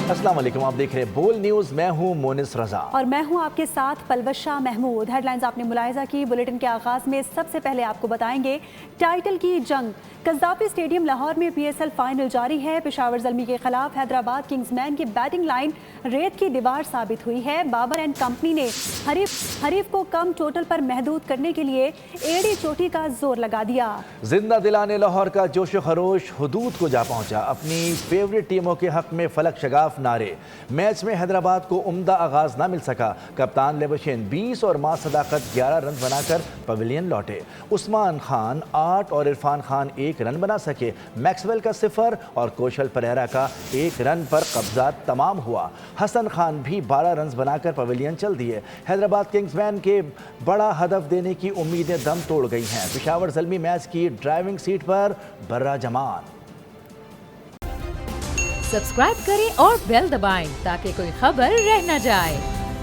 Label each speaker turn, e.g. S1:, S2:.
S1: अस्सलाम वालेकुम, आप देख रहे हैं बोल न्यूज़। मैं हूं मोनिस रजा
S2: और मैं हूं आपके साथ पलवश शाह महमूद। हेडलाइंस आपने मुलाहिजा की। बुलेटिन के आगाज में सबसे पहले आपको बताएंगे टाइटल की जंग। कज़ाफ़ी स्टेडियम लाहौर में PSL फाइनल जारी है। पेशावर ज़ल्मी के खिलाफ हैदराबाद किंग्समैन की बैटिंग लाइन रेत की दीवार साबित हुई है। बाबर एंड कंपनी ने हरीफ को कम टोटल पर महदूद करने के लिए एड़ी चोटी का जोर लगा दिया।
S1: जिंदा दिलाने लाहौर का जोशो खरोश हुदूद को जा पहुंचा। अपनी फेवरेट टीमों के हक में फलक शगाफ नारे। मैच में हैदराबाद को उम्दा आगाज ना मिल सका। कप्तान लेबशेन 20 और मां सदाकत 11 रन बनाकर पवेलियन लौटे। उस्मान खान 8 और इरफान खान 1 रन बना सके। मैक्सवेल का 0 और कौशल परेरा का 1 रन पर कब्जा तमाम हुआ। हसन खान भी 12 रन बनाकर पवेलियन चल दिए। हैदराबाद किंग्समैन के बड़ा हदफ देने की उम्मीदें दम तोड़ गई हैं। पेशावर ज़ल्मी मैच की ड्राइविंग सीट पर बर्रा जमान।
S3: सब्सक्राइब करें और बेल दबाएं ताकि कोई खबर रह न जाए।